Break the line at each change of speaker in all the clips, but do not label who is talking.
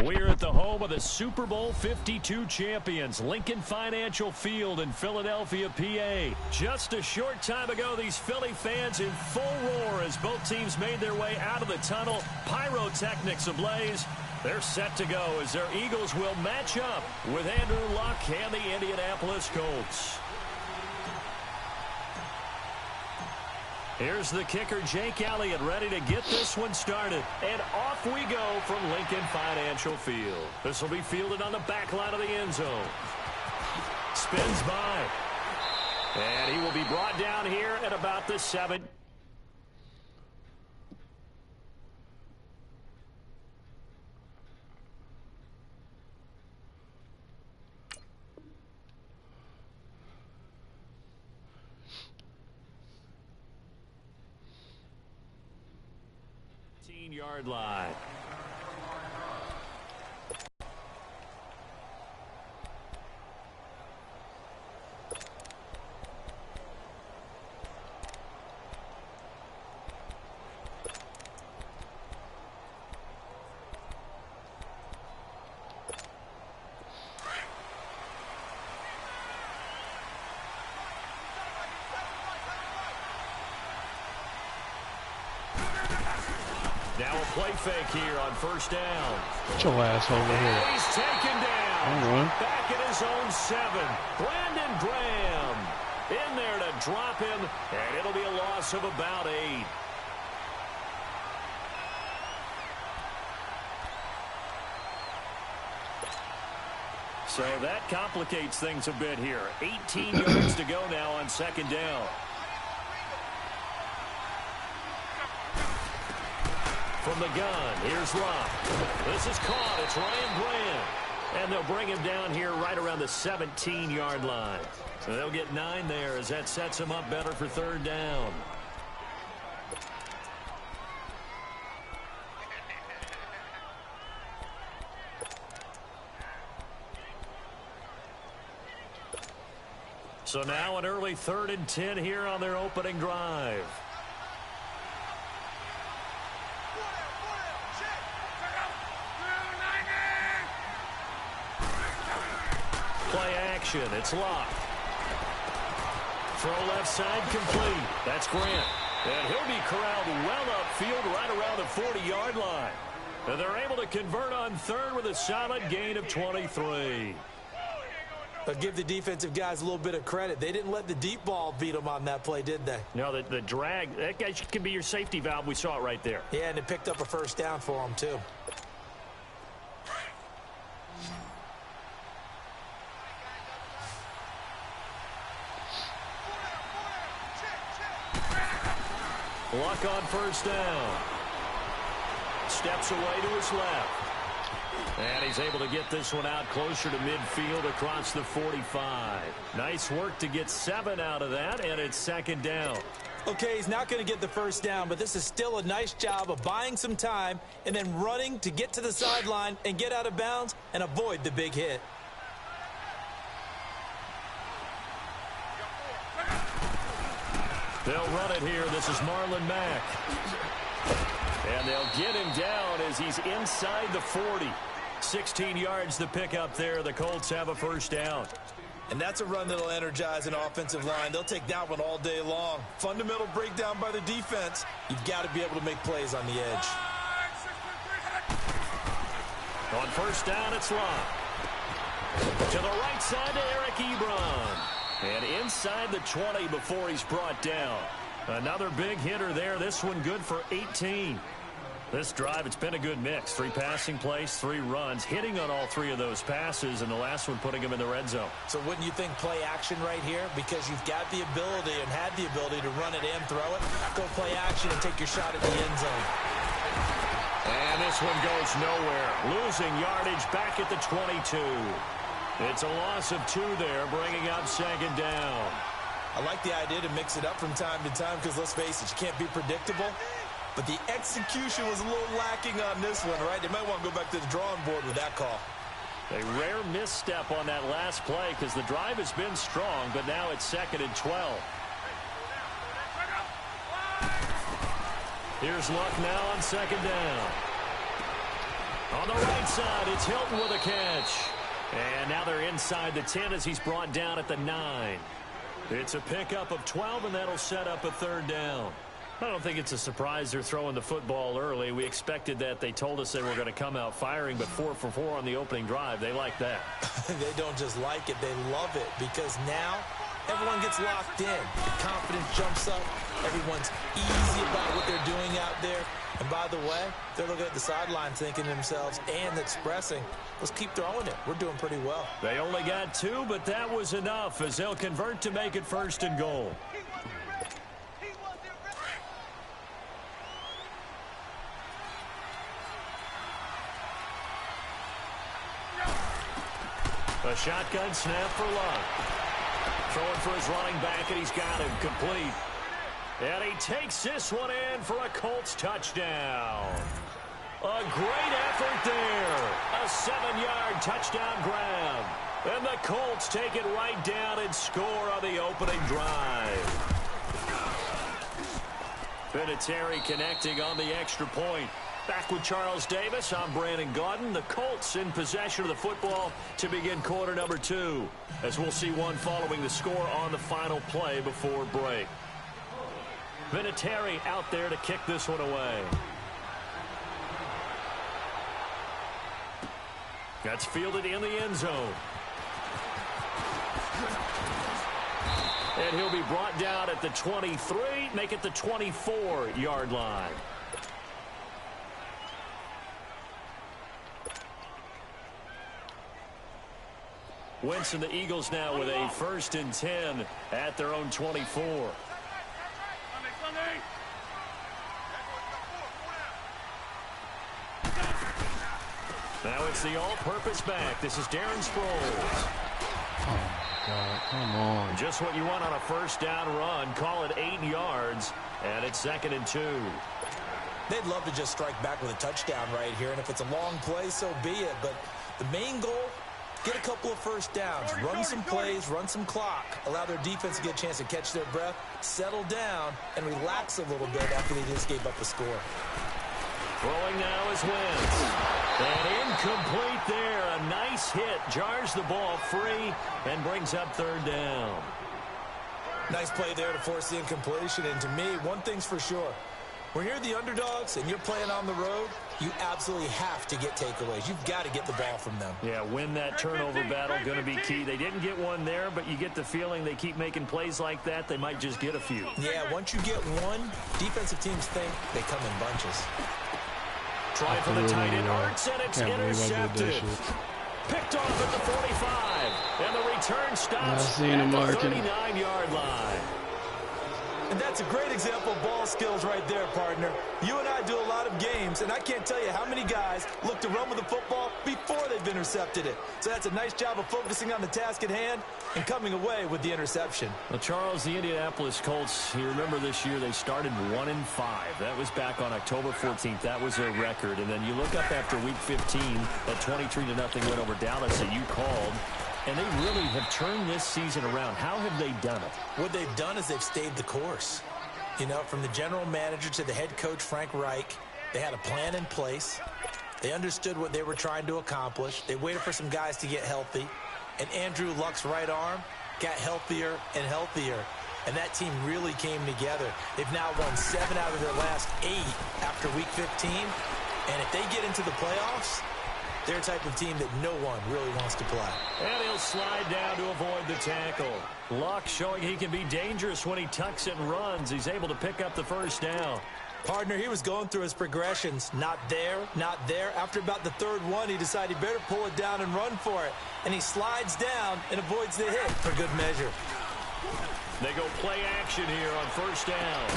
We're at the home of the Super Bowl 52 champions, Lincoln Financial Field in Philadelphia, PA. Just a short time ago, these Philly fans in full roar as both teams made their way out of the tunnel. Pyrotechnics ablaze. They're set to go as their Eagles will match up with Andrew Luck and the Indianapolis Colts. Here's the kicker, Jake Elliott, ready to get this one started. And off we go from Lincoln Financial Field. This will be fielded on the back line of the end zone. Spins by. And he will be brought down here at about the 7. Yard line. Now a play fake here on first down.
Get your ass over here.
He's taken down. Back at his own 7. Brandon Graham in there to drop him, and it'll be a loss of about 8. So that complicates things a bit here. 18 yards to go now on second down. From the gun, here's Luck. This is caught. It's Ryan Graham. And they'll bring him down here right around the 17-yard line. So they'll get 9 there as that sets him up better for third down. So now an early 3rd and 10 here on their opening drive. Play action. It's Luck. Throw left side complete. That's Grant. And he'll be corralled well upfield right around the 40-yard line. And they're able to convert on third with a solid gain of 23.
But give the defensive guys a little bit of credit. They didn't let the deep ball beat them on that play, did they?
No, the drag, that guy can be your safety valve. We saw it right there.
Yeah, and it picked up a first down for them, too.
Luck on first down. Steps away to his left. And he's able to get this one out closer to midfield across the 45. Nice work to get 7 out of that, and it's second down.
Okay, he's not going to get the first down, but this is still a nice job of buying some time and then running to get to the sideline and get out of bounds and avoid the big hit.
They'll run it here. This is Marlon Mack. And they'll get him down as he's inside the 40. 16 yards to pick up there. The Colts have a first down.
And that's a run that'll energize an offensive line. They'll take that one all day long. Fundamental breakdown by the defense. You've got to be able to make plays on the edge.
On first down, it's Luck. To the right side to Eric Ebron. And inside the 20 before he's brought down. Another big hitter there. This one good for 18. This drive, it's been a good mix. 3 passing plays, 3 runs, hitting on all 3 of those passes, and the last one putting him in the red zone.
So wouldn't you think play action right here? Because you've got the ability and had the ability to run it and throw it. Go play action and take your shot at the end zone.
And this one goes nowhere. Losing yardage back at the 22. It's a loss of 2 there, bringing up second down.
I like the idea to mix it up from time to time because, let's face it, you can't be predictable. But the execution was a little lacking on this one, right? They might want to go back to the drawing board with that call.
A rare misstep on that last play because the drive has been strong, but now it's 2nd and 12. Here's Luck now on second down. On the right side, it's Hilton with a catch. And now they're inside the 10 as he's brought down at the 9. It's a pickup of 12, and that'll set up a third down. I don't think it's a surprise they're throwing the football early. We expected that. They told us they were going to come out firing, but 4 for 4 on the opening drive. They like that.
They don't just like it, they love it, because now everyone gets locked in. Confidence jumps up. Everyone's easy about what they're doing out there. And by the way, they're looking at the sideline thinking to themselves and expressing, let's keep throwing it. We're doing pretty well.
They only got 2, but that was enough as they'll convert to make it 1st and goal. A shotgun snap for Luck. Throwing for his running back, and he's got him complete. And he takes this one in for a Colts touchdown. A great effort there. A 7-yard touchdown grab. And the Colts take it right down and score on the opening drive. Vinatieri connecting on the extra point. Back with Charles Davis, I'm Brandon Gaudin. The Colts in possession of the football to begin quarter number 2. As we'll see one following the score on the final play before break. Vinatieri out there to kick this one away. That's fielded in the end zone. And he'll be brought down at the 23, make it the 24-yard line. Wentz and the Eagles now with a 1st and 10 at their own 24. Now it's the all-purpose back. This is Darren Sproles.
Oh, God, come on.
Just what you want on a 1st down run. Call it 8 yards, and it's 2nd and 2.
They'd love to just strike back with a touchdown right here, and if it's a long play, so be it. But the main goal, get a couple of 1st downs, run some plays, run some clock, allow their defense to get a chance to catch their breath, settle down, and relax a little bit after they just gave up a score.
Throwing now is Wentz. And incomplete there. A nice hit. Jars the ball free and brings up 3rd down.
Nice play there to force the incompletion. And to me, one thing's for sure. When you're the underdogs and you're playing on the road, you absolutely have to get takeaways. You've got to get the ball from them.
Yeah, win that turnover battle, going to be key. They didn't get one there, but you get the feeling they keep making plays like that, they might just get a few.
Yeah, once you get one, defensive teams think they come in bunches.
Try for the tight end, Arts, and it's intercepted. Picked off at the 45, and the return stops at the 39-yard line.
And that's a great example of ball skills right there, partner. You and I do a lot of games, and I can't tell you how many guys look to run with the football before they've intercepted it. So that's a nice job of focusing on the task at hand and coming away with the interception.
Well, Charles, the Indianapolis Colts, you remember this year they started 1-5. That was back on October 14th. That was their record. And then you look up after Week 15, that 23-0 win over Dallas that you called. And they really have turned this season around. How have they done it?
What they've done is they've stayed the course. You know, from the general manager to the head coach, Frank Reich, they had a plan in place. They understood what they were trying to accomplish. They waited for some guys to get healthy. And Andrew Luck's right arm got healthier and healthier. And that team really came together. They've now won 7 out of their last 8 after Week 15. And if they get into the playoffs, they're a type of team that no one really wants to play.
And he'll slide down to avoid the tackle. Luck showing he can be dangerous when he tucks and runs. He's able to pick up the 1st down.
Partner, he was going through his progressions. Not there, not there. After about the 3rd one, he decided he better pull it down and run for it. And he slides down and avoids the hit for good measure.
They go play action here on 1st down.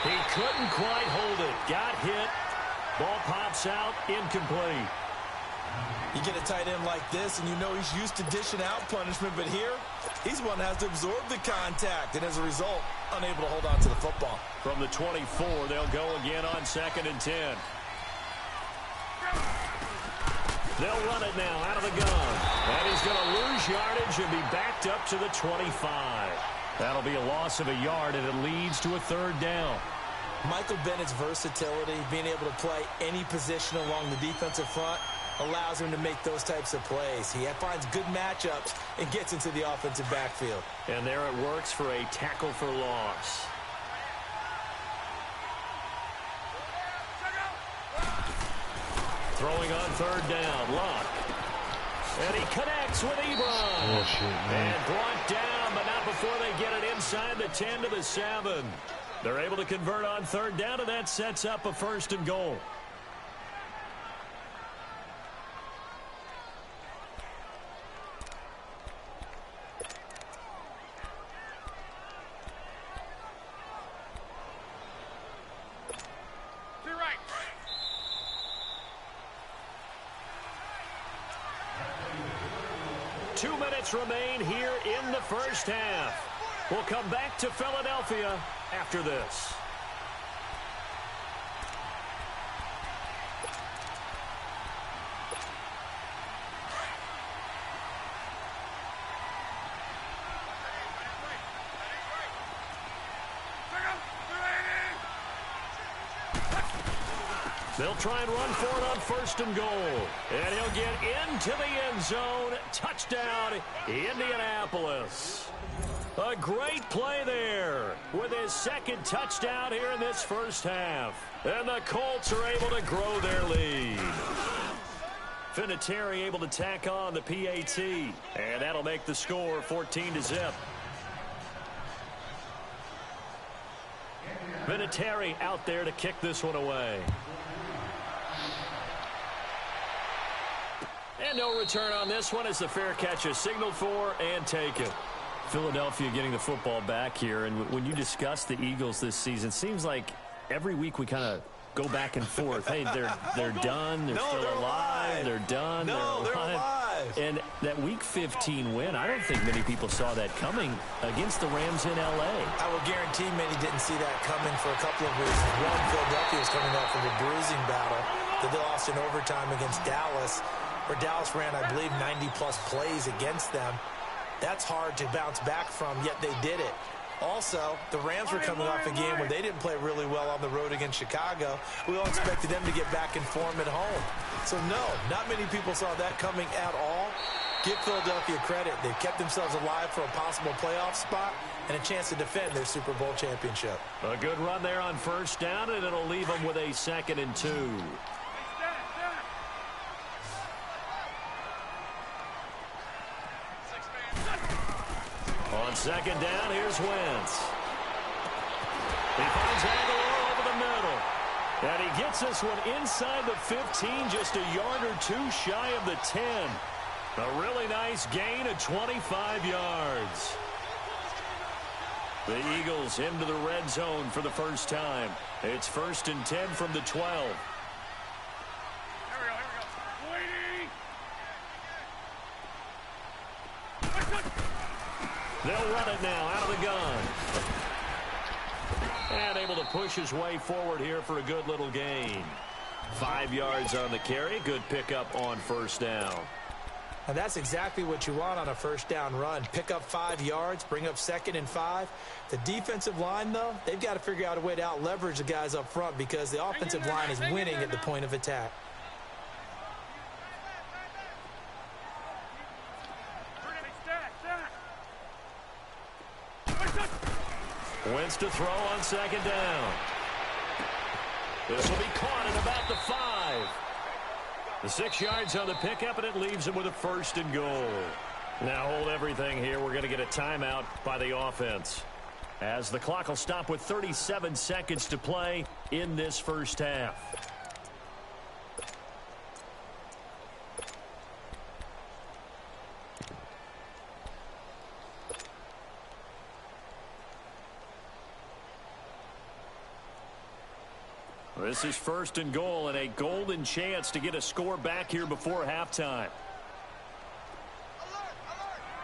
He couldn't quite hold it. Got hit. Ball pops out. Incomplete.
You get a tight end like this, and you know he's used to dishing out punishment, but here, he's one that has to absorb the contact, and as a result, unable to hold on to the football.
From the 24, they'll go again on 2nd and 10. They'll run it now out of the gun. And he's going to lose yardage and be backed up to the 25. That'll be a loss of a yard, and it leads to a 3rd down.
Michael Bennett's versatility, being able to play any position along the defensive front, allows him to make those types of plays. He finds good matchups and gets into the offensive backfield.
And there it works for a tackle for loss. Throwing on third down, Luck. And he connects with Ebron.
Bullshit, man.
And brought down, but not before they get it inside the 10 to the 7. They're able to convert on third down, and that sets up a 1st and goal. Remain here in the first half. We'll come back to Philadelphia after this. They'll try and run for it on 1st and goal. And he'll get into the end zone. Touchdown, Indianapolis. A great play there with his 2nd touchdown here in this first half. And the Colts are able to grow their lead. Vinatieri able to tack on the PAT. And that'll make the score 14-0. Vinatieri out there to kick this one away. And no return on this one as the fair catch is signaled for and taken. Philadelphia getting the football back here. And when you discuss the Eagles this season, seems like every week we kind of go back and forth. Hey, they're done. They're still alive. They're done.
They're alive.
And that Week 15 win, I don't think many people saw that coming against the Rams in L.A.
I will guarantee many didn't see that coming for a couple of reasons. One, Philadelphia is coming off of a bruising battle that they lost in overtime against Dallas, where Dallas ran, I believe, 90-plus plays against them. That's hard to bounce back from, yet they did it. Also, the Rams were coming off a game where they didn't play really well on the road against Chicago. We all expected them to get back in form at home. So, no, not many people saw that coming at all. Give Philadelphia credit. They've kept themselves alive for a possible playoff spot and a chance to defend their Super Bowl championship.
A good run there on 1st down, and it'll leave them with a 2nd and 2. On 2nd down, here's Wentz. He finds Aguilar over the middle. And he gets this one inside the 15, just a yard or 2 shy of the 10. A really nice gain of 25 yards. The Eagles into the red zone for the first time. It's 1st and 10 from the 12. They'll run it now out of the gun. And able to push his way forward here for a good little gain. 5 yards on the carry. Good pickup on 1st down.
And that's exactly what you want on a 1st down run. Pick up 5 yards, bring up 2nd and 5. The defensive line, though, they've got to figure out a way to out-leverage the guys up front because the offensive line is winning at the point of attack.
Wentz to throw on 2nd down. This will be caught at about the 5. The 6 yards on the pickup, and it leaves him with a 1st and goal. Now hold everything here. We're going to get a timeout by the offense, as the clock will stop with 37 seconds to play in this first half. This is 1st and goal and a golden chance to get a score back here before halftime.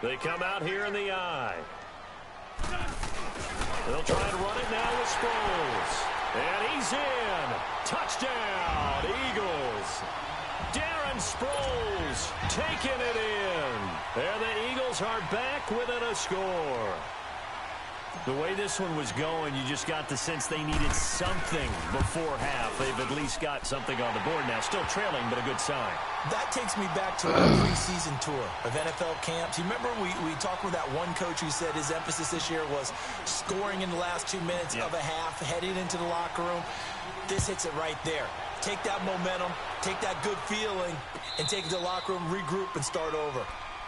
They come out here in the I. They'll try and run it now with Sproles. And he's in. Touchdown, Eagles. Darren Sproles taking it in. And the Eagles are back within a score. The way this one was going, you just got the sense they needed something before half. They've at least got something on the board now. Still trailing, but a good sign.
That takes me back to our preseason tour of NFL camps. You remember we talked with that one coach who said his emphasis this year was scoring in the last 2 minutes of a half, heading into the locker room. This hits it right there. Take that momentum, take that good feeling, and take it to the locker room, regroup, and start over.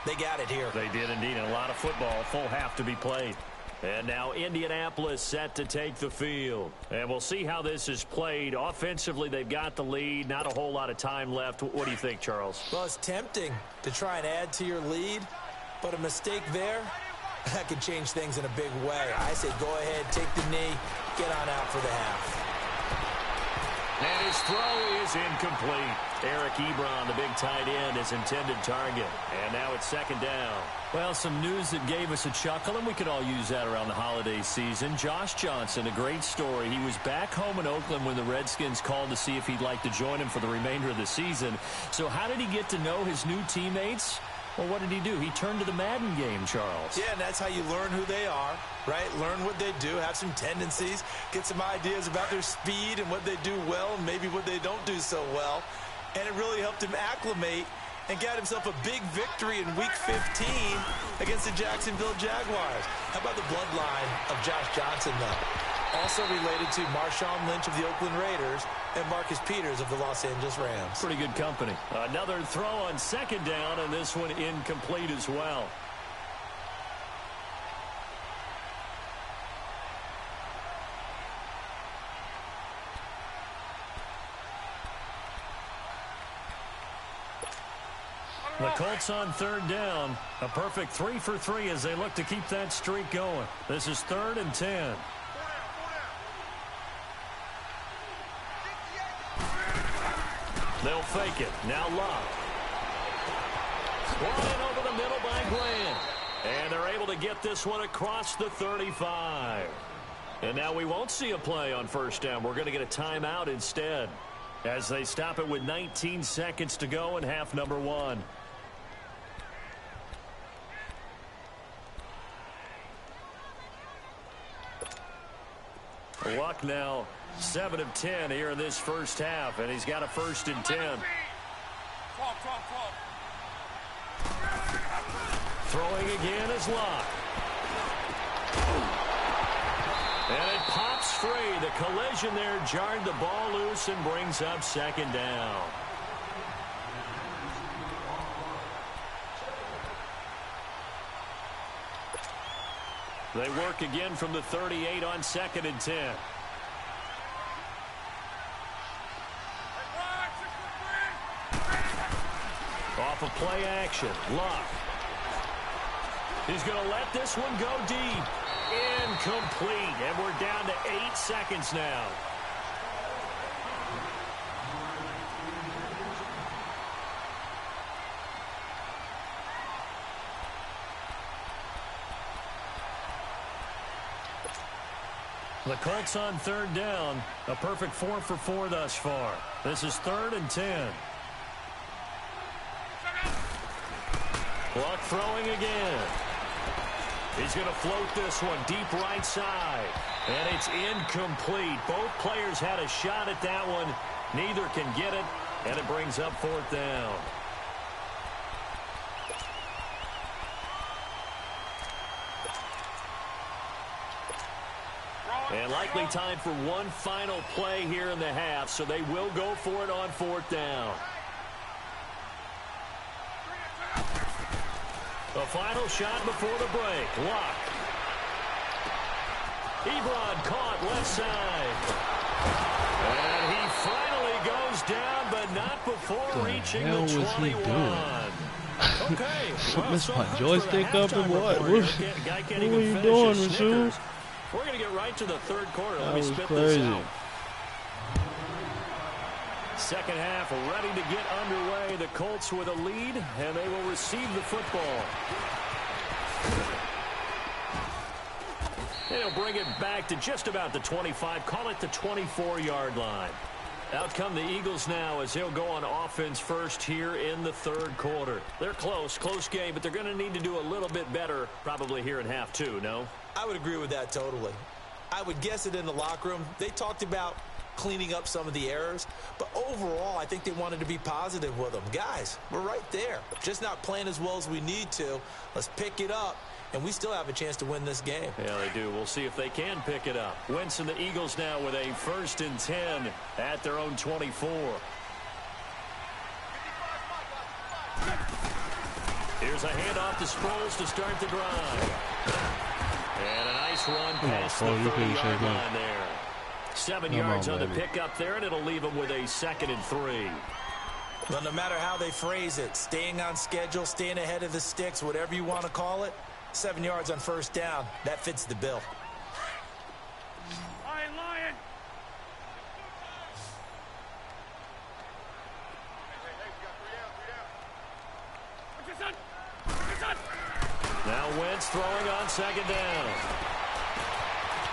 They got it here.
They did indeed, and a lot of football, full half to be played. And now Indianapolis set to take the field. And we'll see how this is played. Offensively, they've got the lead. Not a whole lot of time left. What do you think, Charles?
Well, it's tempting to try and add to your lead, but a mistake there, that could change things in a big way. I say go ahead, take the knee, get on out for the half.
And his throw is incomplete. Eric Ebron, the big tight end, his intended target. And now it's second down.
Well, some news that gave us a chuckle, and we could all use that around the holiday season. Josh Johnson, a great story. He was back home in Oakland when the Redskins called to see if he'd like to join him for the remainder of the season. So how did he get to know his new teammates? Well, what did he do? He turned to the Madden game, Charles.
Yeah, and that's how you learn who they are, right? Learn what they do, have some tendencies, get some ideas about their speed and what they do well and maybe what they don't do so well. And it really helped him acclimate and got himself a big victory in Week 15 against the Jacksonville Jaguars. How about the bloodline of Josh Johnson, though? Also related to Marshawn Lynch of the Oakland Raiders and Marcus Peters of the Los Angeles Rams.
Pretty good company.
Another throw on second down, and this one incomplete as well. The Colts on third down. A perfect 3 for 3 as they look to keep that streak going. This is 3rd and 10. They'll fake it. Now Luck. Flying over the middle by Grant. And they're able to get this one across the 35. And now we won't see a play on first down. We're going to get a timeout instead as they stop it with 19 seconds to go in half number 1. Luck now 7 of 10 here in this first half, and he's got a 1st and 10. Throwing again is Luck. And it pops free. The collision there jarred the ball loose and brings up second down. They work again from the 38 on 2nd and 10. Off of play action, Luck. He's going to let this one go deep. Incomplete, and we're down to 8 seconds now. The Colts on third down. A perfect 4 for 4 thus far. This is 3rd and 10. Luck throwing again. He's going to float this one deep right side. And it's incomplete. Both players had a shot at that one. Neither can get it. And it brings up 4th down. And likely time for one final play here in the half, so they will go for it on 4th down. The final shot before the break. Luck. Ebron caught left side. And he finally goes down, but not before reaching the 21. Okay.
Well, messed my joystick up or what? What are you doing, Rasul?
We're going to get right to the 3rd quarter. Let
That
me
was
spit
crazy.
this out. Second half ready to get underway. The Colts with a lead, and they will receive the football. And he'll bring it back to just about the 25. Call it the 24-yard line. Out come the Eagles now as they'll go on offense first here in the third quarter. They're close game, but they're going to need to do a little bit better probably here in half two, no?
I would agree with that totally. I would guess it in the locker room. They talked about cleaning up some of the errors, but overall, I think they wanted to be positive with them. Guys, we're right there. Just not playing as well as we need to. Let's pick it up, and we still have a chance to win this game.
Yeah, they do. We'll see if they can pick it up. Wentz and the Eagles now with a 1st and 10 at their own 24. Here's a handoff to Sproles to start the drive. And a nice run past the 30-yard line there. 7 yards on the pickup there, and it'll leave them with a 2nd and 3.
Well, no matter how they phrase it, staying on schedule, staying ahead of the sticks, whatever you want to call it, 7 yards on 1st down, that fits the bill.
Lion.
Now Wentz throwing on 2nd down.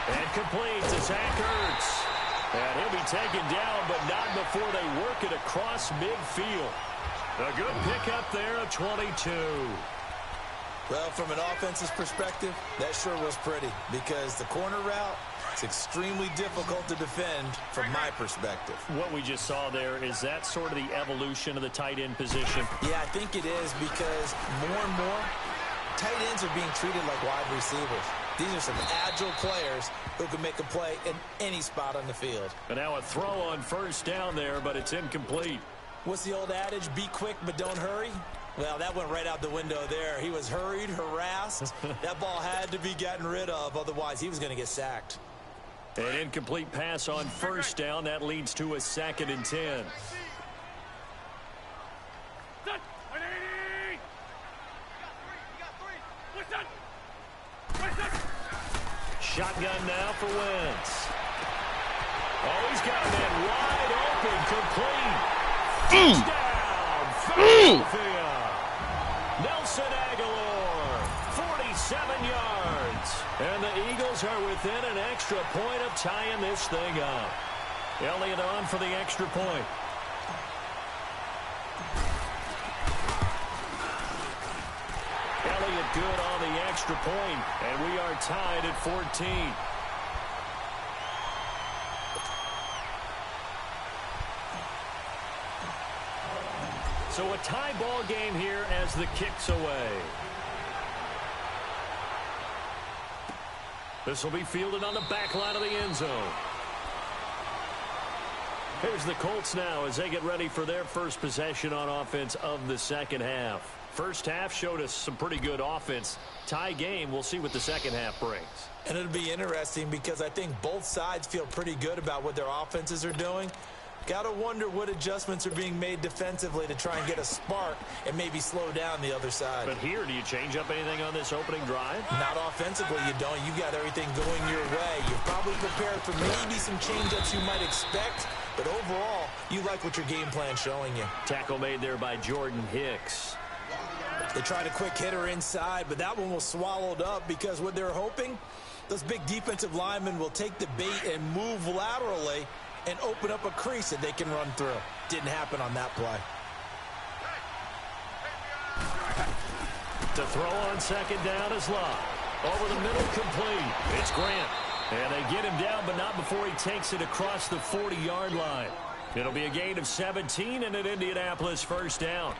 And complete to Zach Ertz. And he'll be taken down, but not before they work it across midfield. A good pickup there of 22.
Well, from an offense's perspective, that sure was pretty because the corner route is extremely difficult to defend from my perspective.
What we just saw there, is that sort of the evolution of the tight end position?
Yeah, I think it is because more and more, tight ends are being treated like wide receivers. These are some agile players who can make a play in any spot on the field.
And now a throw on 1st down there, but it's incomplete.
What's the old adage? Be quick, but don't hurry. Well, that went right out the window there. He was hurried, harassed. That ball had to be gotten rid of. Otherwise, he was going to get sacked.
An incomplete pass on 1st down. That leads to a 2nd and 10. Shotgun now for Wentz. Oh, he's got a man wide open, complete. Touchdown, Philadelphia. Nelson Aguilar, 47 yards. And the Eagles are within an extra point of tying this thing up. Elliott on for the extra point. Elliott good on the extra point, and we are tied at 14. So a tie ball game here as the kick's away. This will be fielded on the back line of the end zone. Here's the Colts now as they get ready for their first possession on offense of the 2nd half. First half showed us some pretty good offense. Tie game, we'll see what the 2nd half brings.
And it'll be interesting because I think both sides feel pretty good about what their offenses are doing. Got to wonder what adjustments are being made defensively to try and get a spark and maybe slow down the other side.
But here, do you change up anything on this opening drive?
Not offensively, you don't. You got everything going your way. You're probably prepared for maybe some change-ups you might expect, but overall, you like what your game plan's showing you.
Tackle made there by Jordan Hicks.
They tried a quick hitter inside, but that one was swallowed up because what they're hoping, those big defensive linemen will take the bait and move laterally and open up a crease that they can run through. Didn't happen on that play.
To throw on 2nd down is Love. Over the middle, complete. It's Grant. And they get him down, but not before he takes it across the 40-yard line. It'll be a gain of 17 and an Indianapolis 1st down.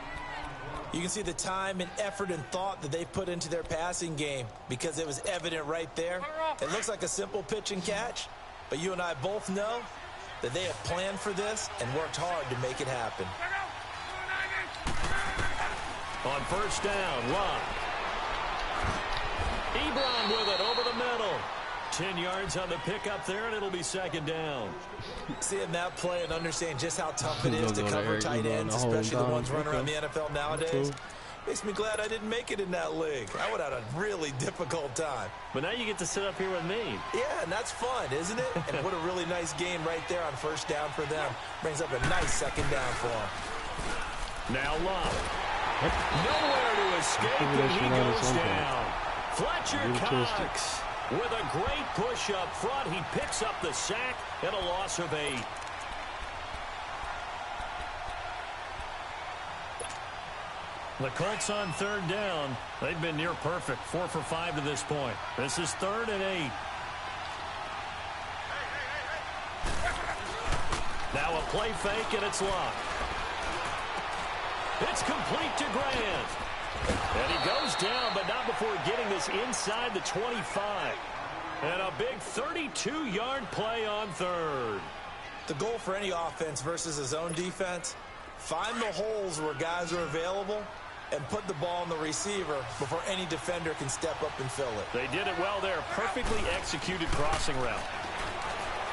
You can see the time and effort and thought that they put into their passing game because it was evident right there. It looks like a simple pitch and catch, but you and I both know that they have planned for this and worked hard to make it happen.
On 1st down, Love. Ebron with it over the middle. 10 yards on the pickup there, and it'll be 2nd down.
Seeing that play and understand just how tough it is to cover tight ends, especially the ones running around the NFL nowadays, makes me glad I didn't make it in that league. I would have had a really difficult time.
But now you get to sit up here with me.
Yeah, and that's fun, isn't it? And what a really nice game right there on 1st down for them. Brings up a nice 2nd down for them.
Now Love. Nowhere to escape, and he goes down. Fletcher Cox with a great push up front. He picks up the sack and a loss of 8. The Colts on third down. They've been near perfect, 4 for 5 to this point. This is 3rd and 8. Now a play fake, and it's locked. It's complete to Grant. And he goes down, but not before getting this inside the 25. And a big 32-yard play on 3rd.
The goal for any offense versus his own defense, find the holes where guys are available and put the ball on the receiver before any defender can step up and fill it.
They did it well there. Perfectly executed crossing route.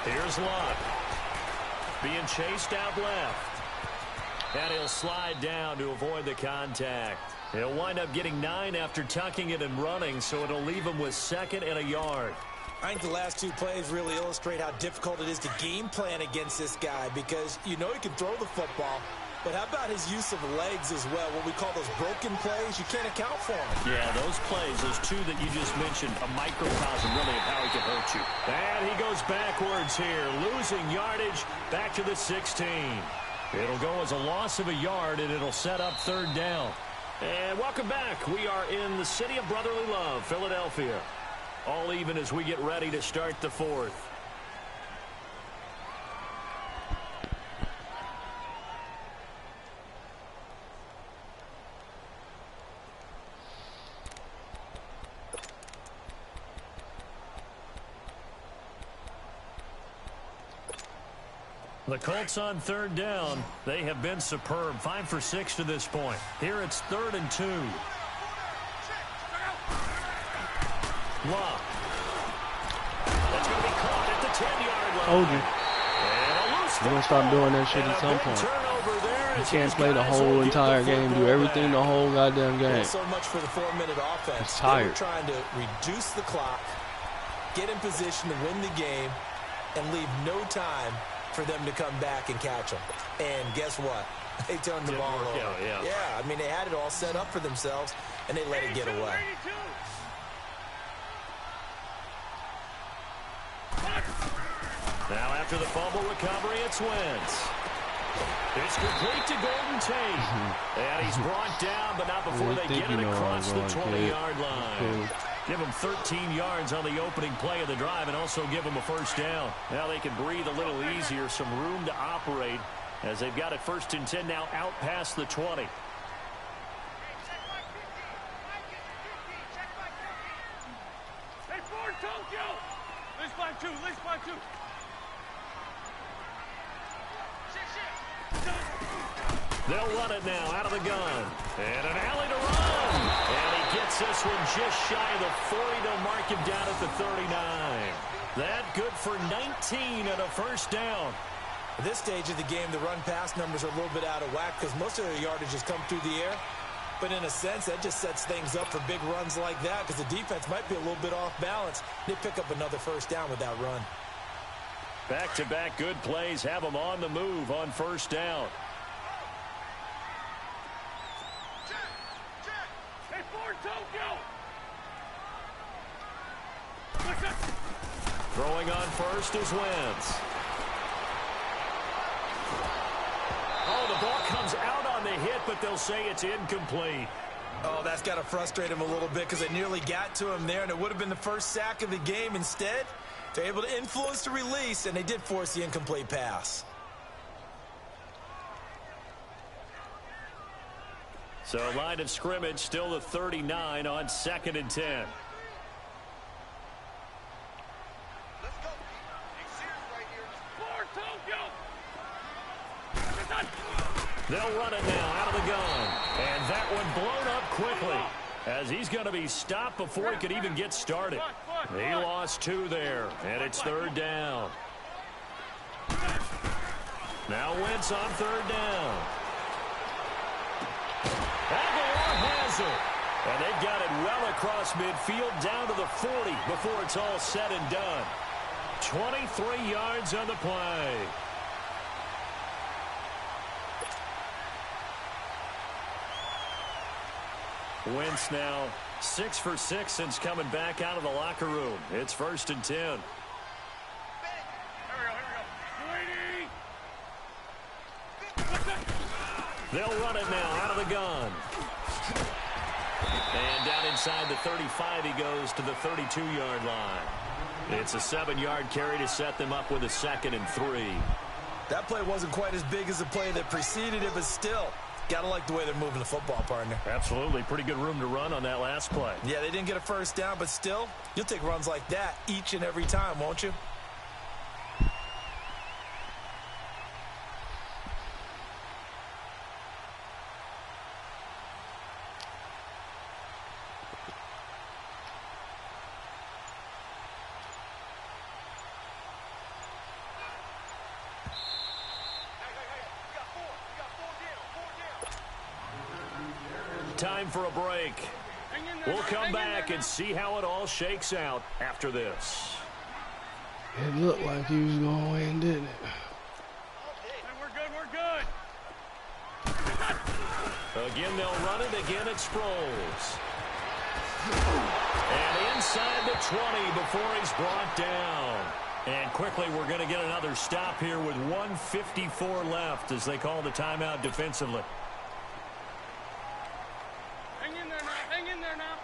Here's Lott. Being chased out left. And he'll slide down to avoid the contact. He'll wind up getting 9 after tucking it and running, so it'll leave him with 2nd and a yard.
I think the last 2 plays really illustrate how difficult it is to game plan against this guy because you know he can throw the football, but how about his use of legs as well? What we call those broken plays, you can't account for them.
Yeah, those plays, those 2 that you just mentioned, a microcosm really of how he can hurt you. And he goes backwards here, losing yardage back to the 16. It'll go as a loss of a yard, and it'll set up 3rd down. And welcome back. We are in the city of brotherly love, Philadelphia. All even as we get ready to start the 4th. The Colts on 3rd down. They have been superb. 5 for 6 to this point. Here it's 3rd and 2. Lott. That's going to be caught at the 10-yard line.
Told you. They're going to start doing that shit at some point. You can't play the whole entire game, do everything the whole goddamn game.
So much for the 4-minute offense.
It's tired.
They were trying to reduce the clock, get in position to win the game, and leave no time for them to come back and catch them. And guess what? They turned the ball over. Yeah, I mean, they had it all set up for themselves, and they let it get away.
Now after the fumble recovery, it's Wentz. It's complete to Golden Tate. And he's brought down, but not before they get it across the 20-yard line. Give him 13 yards on the opening play of the drive and also give him a 1st down. Now they can breathe a little easier, some room to operate as they've got it 1st and 10 now out past the 20. They'll run it now out of the gun. And an alley to run. And he gets this one just shy of the 40. They'll mark him down at the 39. That good for 19 and a 1st down.
At this stage of the game, the run-pass numbers are a little bit out of whack because most of their yardage has come through the air. But in a sense, that just sets things up for big runs like that because the defense might be a little bit off balance. They pick up another 1st down with that run.
Back-to-back good plays have them on the move on 1st down. Throwing on 1st is Wentz. Oh, the ball comes out on the hit, but they'll say it's incomplete.
Oh, that's got to frustrate him a little bit because they nearly got to him there, and it would have been the 1st sack of the game. Instead, they're able to influence the release, and they did force the incomplete pass.
So line of scrimmage still the 39 on 2nd and 10. They'll run it now out of the gun. And that one blown up quickly as he's going to be stopped before he could even get started. He lost 2 there, and it's 3rd down. Now Wentz on 3rd down. Aguilar has it. And they've got it well across midfield down to the 40 before it's all said and done. 23 yards on the play. Wentz now 6 for 6 since coming back out of the locker room. It's 1st and 10. They'll run it now out of the gun.
inside the 35, he goes to the 32-yard line. It's a 7-yard carry to set them up with a 2nd and 3.
That play wasn't quite as big as the play that preceded it, but still, got to like the way they're moving the football, partner.
Absolutely. Pretty good room to run on that last play.
Yeah, they didn't get a first down, but still, you'll take runs like that each and every time, won't you?
Time for a break. We'll come back and see how it all shakes out after this.
It looked like he was going to win, didn't it?
We're good. Again, they'll run it. Again, it Sproles. And inside the 20 before he's brought down. And quickly, we're going to get another stop here with 1:54 left as they call the timeout defensively.
Hang in there now.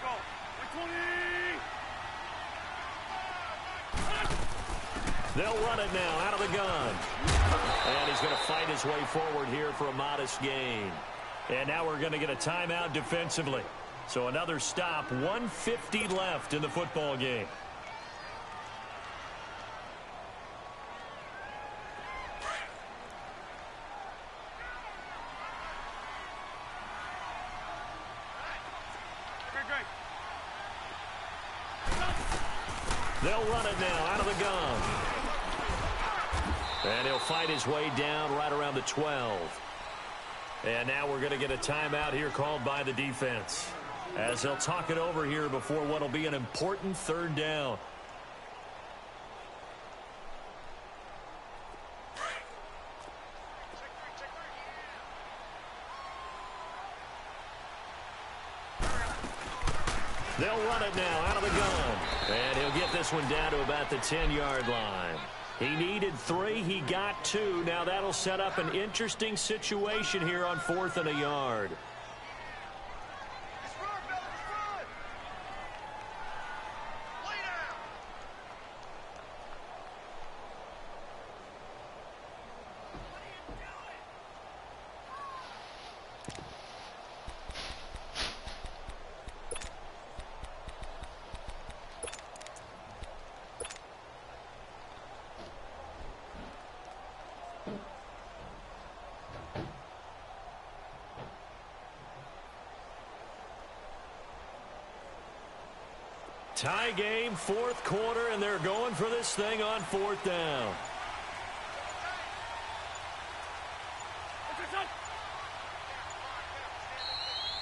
Go. 20.
They'll run it now out of the gun. And he's going to fight his way forward here for a modest gain. And now we're going to get a timeout defensively. So another stop, 1:50 left in the football game. They'll run it now out of the gun. And he'll fight his way down right around the 12. And now we're going to get a timeout here called by the defense, as they'll talk it over here before what will be an important 3rd down. They'll run it now out of the gun. And he'll get this one down to about the 10-yard line. He needed 3. He got 2. Now that'll set up an interesting situation here on 4th and a yard. Tie game, 4th quarter, and they're going for this thing on 4th down.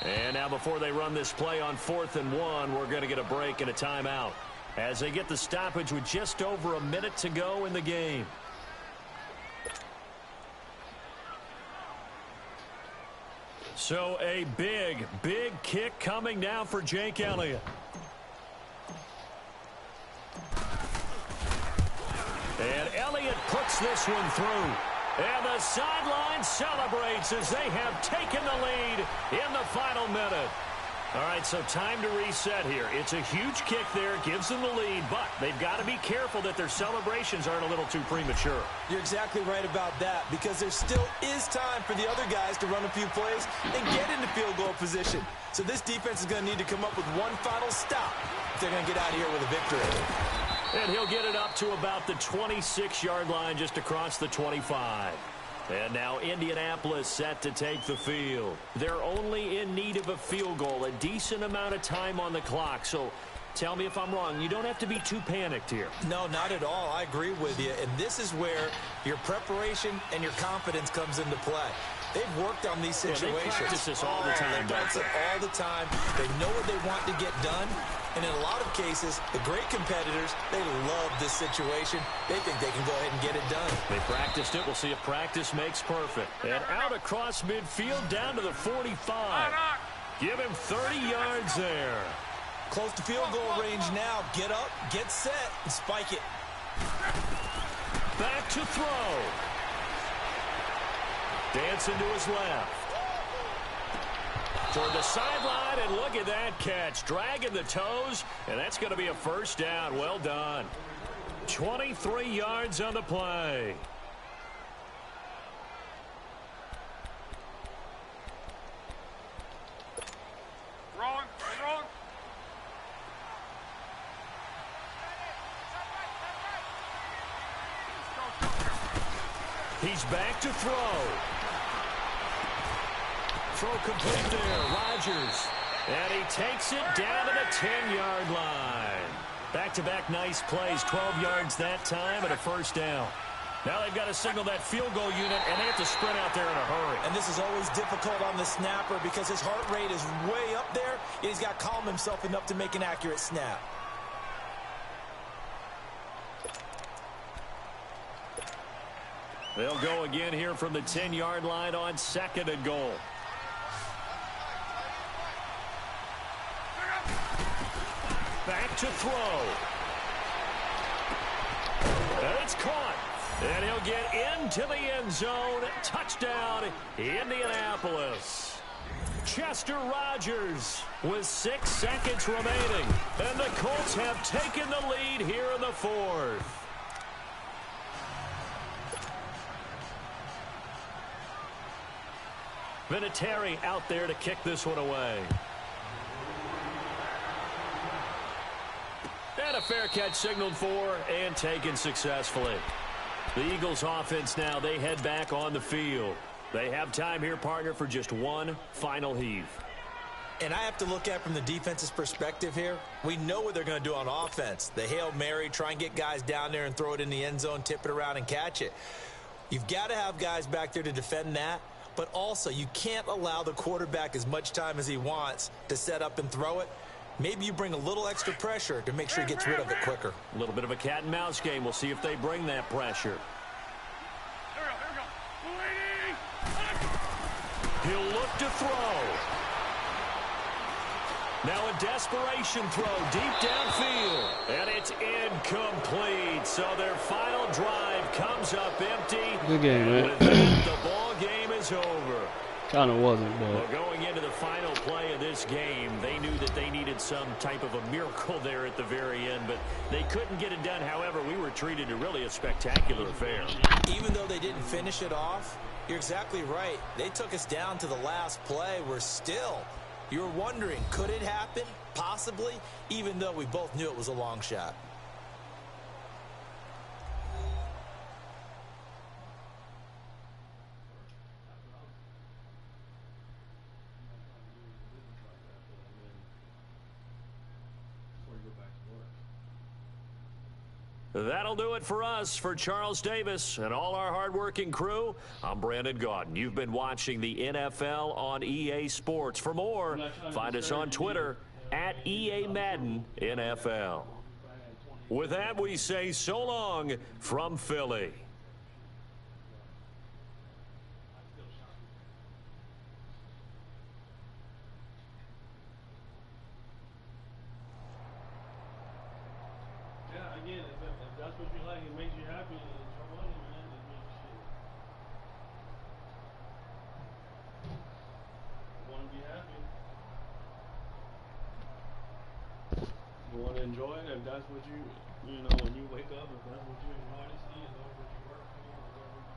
And now before they run this play on 4th and 1, we're going to get a break and a timeout as they get the stoppage with just over a minute to go in the game. So a big kick coming now for Jake Elliott. And Elliott puts this one through. And the sideline celebrates as they have taken the lead in the final minute. All right, so time to reset here. It's a huge kick there. It gives them the lead, but they've got to be careful that their celebrations aren't a little too premature.
You're exactly right about that, because there still is time for the other guys to run a few plays and get into field goal position. So this defense is going to need to come up with one final stop if they're going to get out of here with a victory.
And he'll get it up to about the 26-yard line, just across the 25. And now Indianapolis set to take the field. They're only in need of a field goal, a decent amount of time on the clock. So tell me if I'm wrong. You don't have to be too panicked here.
No, not at all. I agree with you. And this is where your preparation and your confidence comes into play. They've worked on these situations.
Yeah, they practice this all the time.
They practice it all the time. They know what they want to get done. And in a lot of cases, the great competitors, they love this situation. They think they can go ahead and get it done.
They practiced it. We'll see if practice makes perfect. And out across midfield, down to the 45. Give him 30 yards there.
Close to field goal range now. Get up, get set, and spike it.
Back to throw. Dancing to his left. Toward the sideline, and look at that catch. Dragging the toes, and that's going to be a first down. Well done. 23 yards on the play.
Wrong. Wrong.
He's back to throw. Throw complete there. Rodgers. And he takes it down to the 10-yard line. Back-to-back nice plays. 12 yards that time and a first down. Now they've got to signal that field goal unit, and they have to sprint out there in a hurry.
And this is always difficult on the snapper because his heart rate is way up there, and he's got to calm himself enough to make an accurate snap.
They'll go again here from the 10-yard line on 2nd and goal. Back to throw. And it's caught. And he'll get into the end zone. Touchdown, Indianapolis. Chester Rogers with 6 seconds remaining. And the Colts have taken the lead here in the 4th. Vinatieri out there to kick this one away. And a fair catch signaled for and taken successfully. The Eagles offense now, they head back on the field. They have time here, partner, for just one final heave.
And I have to look at from the defense's perspective here. We know what they're going to do on offense. The Hail Mary, try and get guys down there and throw it in the end zone, tip it around and catch it. You've got to have guys back there to defend that. But also, you can't allow the quarterback as much time as he wants to set up and throw it. Maybe you bring a little extra pressure to make sure he gets rid of it quicker.
A little bit of a cat and mouse game. We'll see if they bring that pressure.
Here we go.
He'll look to throw. Now a desperation throw deep downfield. And it's incomplete. So their final drive comes up empty.
Good game, man.
And with that, the ball game is over.
Kind of wasn't, but
Well, going into the final play of this game, they knew that they needed some type of a miracle there at the very end, but they couldn't get it done. However, we were treated to really a spectacular affair.
Even though they didn't finish it off, you're exactly right. They took us down to the last play. We're still, you were wondering, could it happen? Possibly, even though we both knew it was a long shot.
That'll do it for us. For Charles Davis and all our hardworking crew, I'm Brandon Gaudin. You've been watching the NFL on EA Sports. For more, find us on Twitter at EA Madden NFL. With that, we say so long from Philly.
again, if that's what you like, it makes you happy, it's your money, man. It makes shit. You want to be happy. You want to enjoy it. If that's what you know, when you wake up, if that's what you enjoy to see, is that's what you work for, or whatever.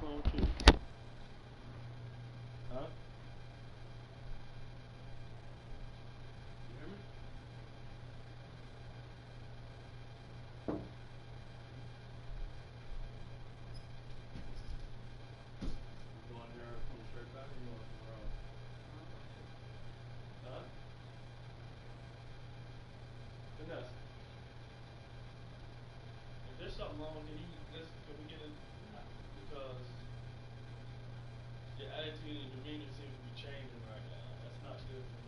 wrong with you? Huh? You hear me? You going here from straight back or you going from around? Huh? Vanessa. If there's something wrong, can we get it? Because your attitude and demeanor seems to be changing right now. That's not good for me.